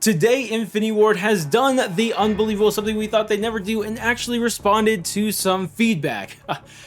Today, Infinity Ward has done the unbelievable, something we thought they'd never do, and actually responded to some feedback.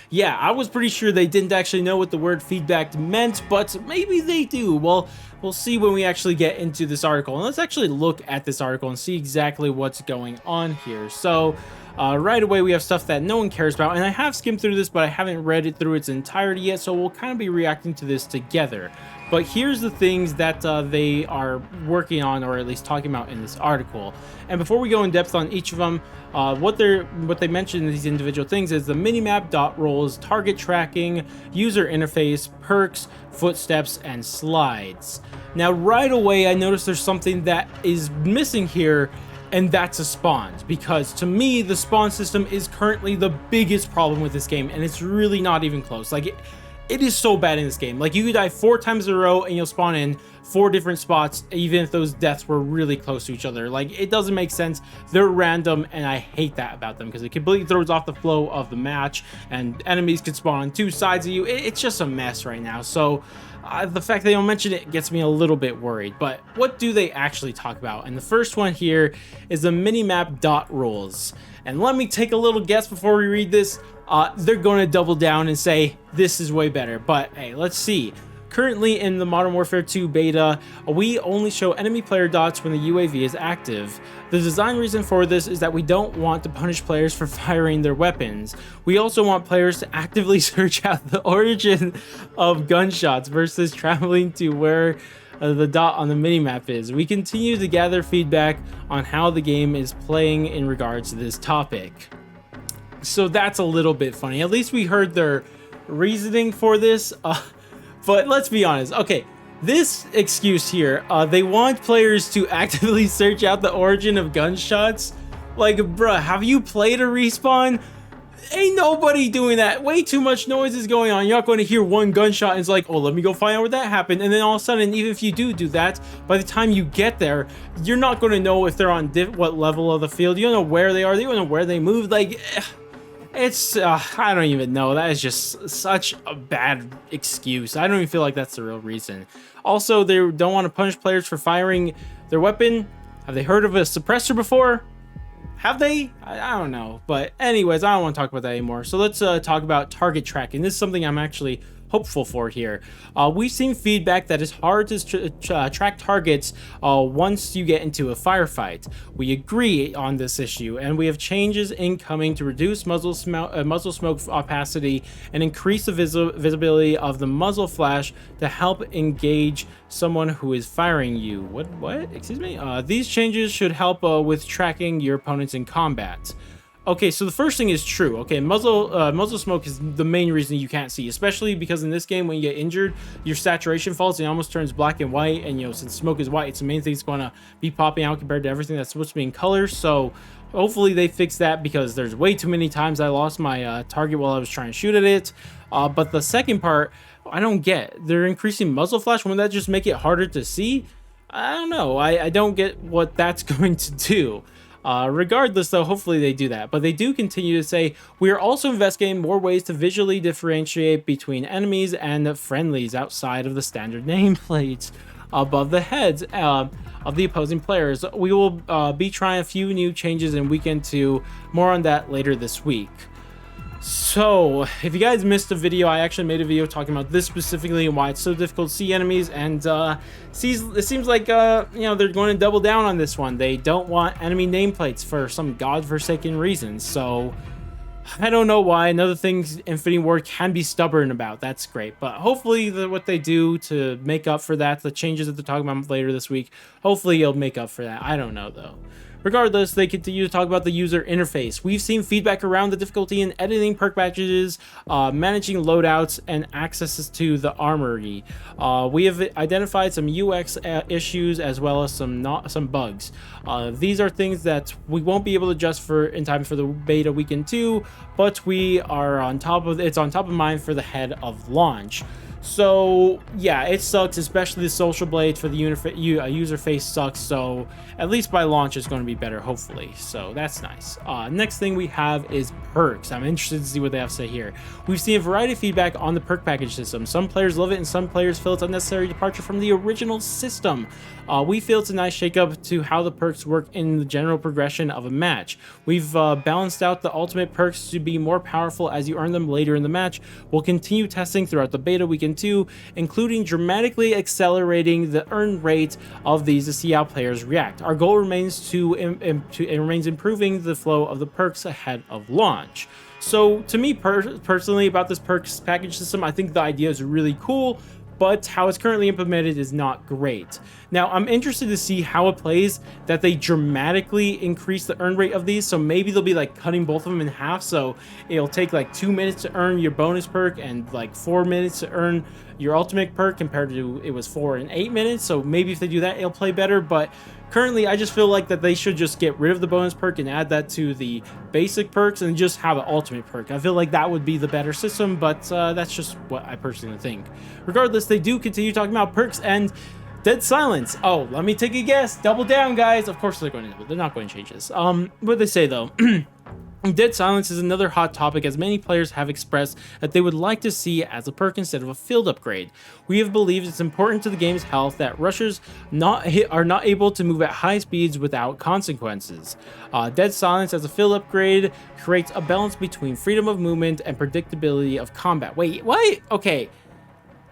Yeah, I was pretty sure they didn't actually know what the word feedback meant, but maybe they do. Well, we'll see when we actually get into this article. And let's actually look at this article and see exactly what's going on here. So, right away, we have stuff that no one cares about, and I have skimmed through this, but I haven't read it through its entirety yet, so we'll kind of be reacting to this together. But here's the things that they are working on, or at least talking about in this article. And before we go in depth on each of them, what they mention in these individual things is the Minimap Dot Rolls, target tracking, user interface, perks, footsteps, and slides. Now, right away, I noticed there's something that is missing here, and that's a spawn, because to me the spawn system is currently the biggest problem with this game, and it's really not even close. Like it is so bad in this game. Like, you could die 4 times in a row and you'll spawn in 4 different spots, even if those deaths were really close to each other. Like, it doesn't make sense. They're random, and I hate that about them because it completely throws off the flow of the match, and enemies can spawn on 2 sides of you. It's just a mess right now. So the fact they don't mention it gets me a little bit worried. But what do they actually talk about? And the first one here is the Minimap Dot Rolls. And let me take a little guess before we read this. They're going to double down and say this is way better. But hey, let's see. Currently in the Modern Warfare 2 beta, we only show enemy player dots when the UAV is active. The design reason for this is that we don't want to punish players for firing their weapons. We also want players to actively search out the origin of gunshots versus traveling to where the dot on the minimap is. We continue to gather feedback on how the game is playing in regards to this topic. So that's a little bit funny. At least we heard their reasoning for this. But let's be honest. Okay, this excuse here, they want players to actively search out the origin of gunshots. Like, bruh, have you played a respawn? Ain't nobody doing that. Way too much noise is going on. You're not going to hear one gunshot and it's like, oh, let me go find out where that happened. And then all of a sudden, even if you do that, by the time you get there, you're not going to know if they're on what level of the field. You don't know where they are. You don't know where they moved. Like, it's, I don't even know. That is just such a bad excuse. I don't even feel like that's the real reason. Also, they don't want to punish players for firing their weapon. Have they heard of a suppressor before? Have they? I don't know. But anyways, I don't want to talk about that anymore. So let's talk about target tracking. This is something I'm actually hopeful for here. We've seen feedback that it's hard to track targets once you get into a firefight. We agree on this issue, and we have changes incoming to reduce muzzle smoke opacity and increase the visibility of the muzzle flash to help engage someone who is firing you. What? Excuse me? These changes should help with tracking your opponents in combat. Okay, so the first thing is true. Okay, muzzle smoke is the main reason you can't see, especially because in this game, when you get injured, your saturation falls and it almost turns black and white. And, you know, since smoke is white, it's the main thing that's going to be popping out compared to everything that's supposed to be in color. So hopefully they fix that, because there's way too many times I lost my target while I was trying to shoot at it. But the second part, I don't get. They're increasing muzzle flash. Wouldn't that just make it harder to see? I don't know. I don't get what that's going to do. Regardless, though, hopefully they do that. But they do continue to say, we are also investigating more ways to visually differentiate between enemies and friendlies outside of the standard nameplates above the heads of the opposing players. We will be trying a few new changes in Weekend 2. More on that later this week. So, if you guys missed a video, I actually made a video talking about this specifically and why it's so difficult to see enemies, and it seems like, you know, they're going to double down on this one. They don't want enemy nameplates for some godforsaken reason, so I don't know why. Another thing Infinity Ward can be stubborn about. That's great, but hopefully what they do to make up for that, the changes that they're talking about later this week, hopefully it'll make up for that. I don't know, though. Regardless, they continue to talk about the user interface. We've seen feedback around the difficulty in editing perk packages, managing loadouts, and accesses to the armory. We have identified some UX issues as well as some bugs. These are things that we won't be able to adjust in time for the beta Weekend 2, but we are on top of it's on top of mind for the head of launch. So yeah, it sucks, especially the social blade for the user face sucks. So at least by launch it's going to be better, hopefully. So that's nice. Next thing we have is perks. I'm interested to see what they have to say here. We've seen a variety of feedback on the perk package system. Some players love it and some players feel it's unnecessary departure from the original system. We feel it's a nice shakeup to how the perks work in the general progression of a match. We've balanced out the ultimate perks to be more powerful as you earn them later in the match. We'll continue testing throughout the beta weekend 2, including dramatically accelerating the earn rate of these to see how players react. Our goal remains improving the flow of the perks ahead of launch. So to me personally, about this perks package system, I think the idea is really cool, but how it's currently implemented is not great. Now, I'm interested to see how it plays that they dramatically increase the earn rate of these. So maybe they'll be like cutting both of them in half. So it'll take like 2 minutes to earn your bonus perk and like 4 minutes to earn your ultimate perk, compared to it was 4 and 8 minutes. So maybe if they do that, it'll play better. But currently, I just feel like that they should just get rid of the bonus perk and add that to the basic perks and just have an ultimate perk. I feel like that would be the better system, but that's just what I personally think. Regardless, they do continue talking about perks and Dead Silence. Oh, let me take a guess. Double down, guys. Of course they're going to. They're not going to change this. What they say though. Dead Silence is another hot topic, as many players have expressed that they would like to see it as a perk instead of a field upgrade. We have believed it's important to the game's health that rushers are not able to move at high speeds without consequences. Dead Silence as a field upgrade creates a balance between freedom of movement and predictability of combat. Wait, what? Okay.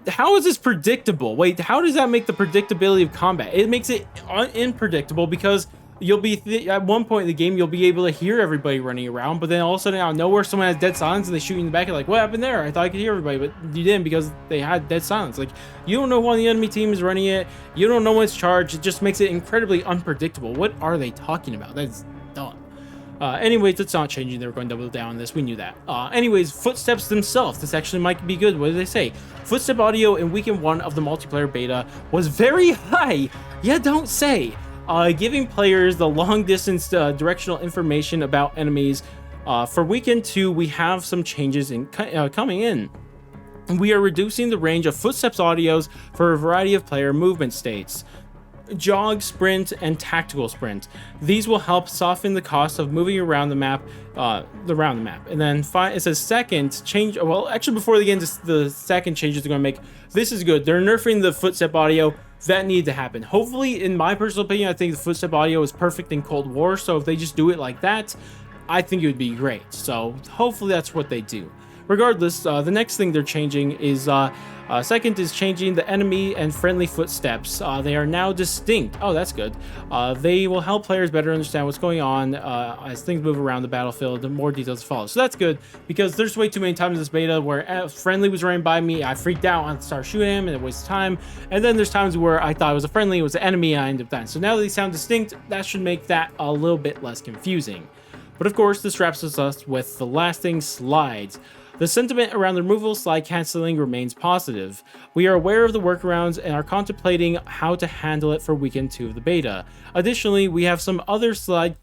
How is this predictable? Wait, how does that make the predictability of combat? It makes it unpredictable because you'll be at one point in the game you'll be able to hear everybody running around, but then all of a sudden out of nowhere someone has dead silence and they shoot you in the back. You're like, what happened there? I thought I could hear everybody, but you didn't because they had dead silence. Like, you don't know who on the enemy team is running it. You don't know when it's charged. It just makes it incredibly unpredictable. What are they talking about? That's dumb. Anyways, it's not changing. They were going to double down on this. We knew that. Anyways, footsteps themselves. This actually might be good. What did they say? Footstep audio in weekend 1 of the multiplayer beta was very high. Yeah, don't say. Giving players the long distance directional information about enemies. For weekend 2, we have some changes coming in. We are reducing the range of footsteps audios for a variety of player movement states. Jog, sprint, and tactical sprint. These will help soften the cost of moving around the map, And then it says second change. Well, actually, before they get into the second changes they're going to make, this is good. They're nerfing the footstep audio. That needed to happen. Hopefully, in my personal opinion, I think the footstep audio is perfect in Cold War. So if they just do it like that, I think it would be great. So hopefully that's what they do. Regardless, the next thing they're changing is second is changing the enemy and friendly footsteps. They are now distinct. Oh, that's good. They will help players better understand what's going on as things move around the battlefield and more details follow. So that's good, because there's way too many times in this beta where a friendly was running by me, I freaked out and started shooting him and it wasted time. And then there's times where I thought it was a friendly, it was an enemy, and I ended up dying. So now that they sound distinct, that should make that a little bit less confusing. But of course, this wraps us up with the last thing, slides. The sentiment around the removal of slide canceling remains positive. We are aware of the workarounds and are contemplating how to handle it for weekend 2 of the beta. Additionally, we have some other slide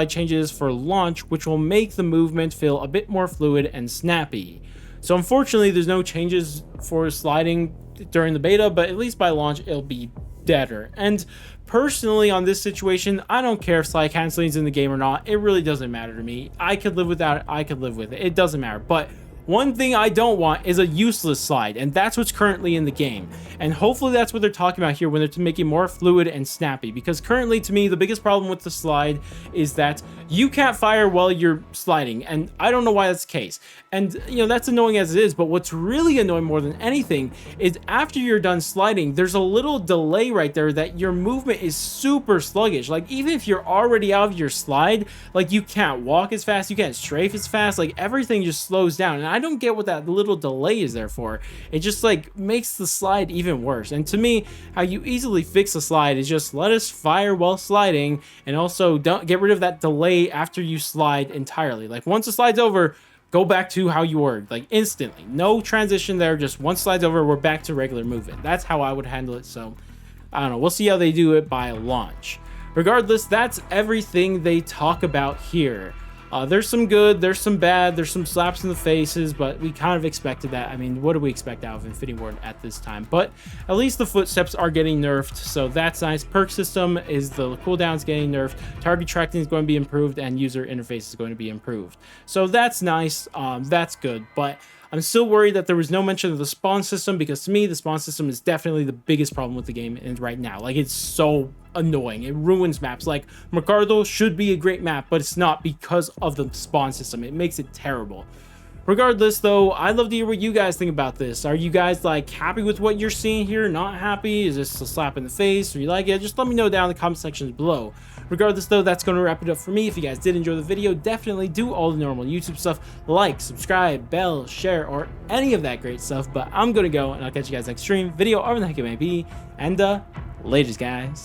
changes for launch, which will make the movement feel a bit more fluid and snappy. So unfortunately, there's no changes for sliding during the beta, but at least by launch, it'll be better. And personally, on this situation, I don't care if slide canceling is in the game or not. It really doesn't matter to me. I could live without it. I could live with it. It doesn't matter. But one thing I don't want is a useless slide, and that's what's currently in the game. And hopefully that's what they're talking about here when they're making more fluid and snappy, because currently, to me, the biggest problem with the slide is that you can't fire while you're sliding, and I don't know why that's the case. And, you know, that's annoying as it is, but what's really annoying more than anything is after you're done sliding, there's a little delay right there that your movement is super sluggish. Like, even if you're already out of your slide, like, you can't walk as fast, you can't strafe as fast, like, everything just slows down. And I don't get what that little delay is there for. It just, like, makes the slide even worse. And to me, how you easily fix the slide is just let us fire while sliding, and also don't get rid of that delay after you slide entirely. Like, once the slide's over, go back to how you were, like, instantly. No transition there, just once slide's over, we're back to regular movement. That's how I would handle it. So I don't know, we'll see how they do it by launch. Regardless, that's everything they talk about here. There's some good, there's some bad, there's some slaps in the faces, but we kind of expected that. I mean, what do we expect out of Infinity Ward at this time? But at least the footsteps are getting nerfed, so that's nice. Perk system is the cooldown's getting nerfed, target tracking is going to be improved, and user interface is going to be improved. So that's nice, that's good, but I'm still worried that there was no mention of the spawn system, because to me, the spawn system is definitely the biggest problem with the game right now. Like, it's so annoying. It ruins maps. Like, Mercado should be a great map, but it's not because of the spawn system. It makes it terrible. Regardless, though, I'd love to hear what you guys think about this. Are you guys, like, happy with what you're seeing here? Not happy? Is this a slap in the face? Or you like it? Just let me know down in the comment sections below. Regardless, though, that's going to wrap it up for me. If you guys did enjoy the video, definitely do all the normal YouTube stuff. Like, subscribe, bell, share, or any of that great stuff. But I'm going to go, and I'll catch you guys next stream, video, or the heck it may be. And, laters, guys.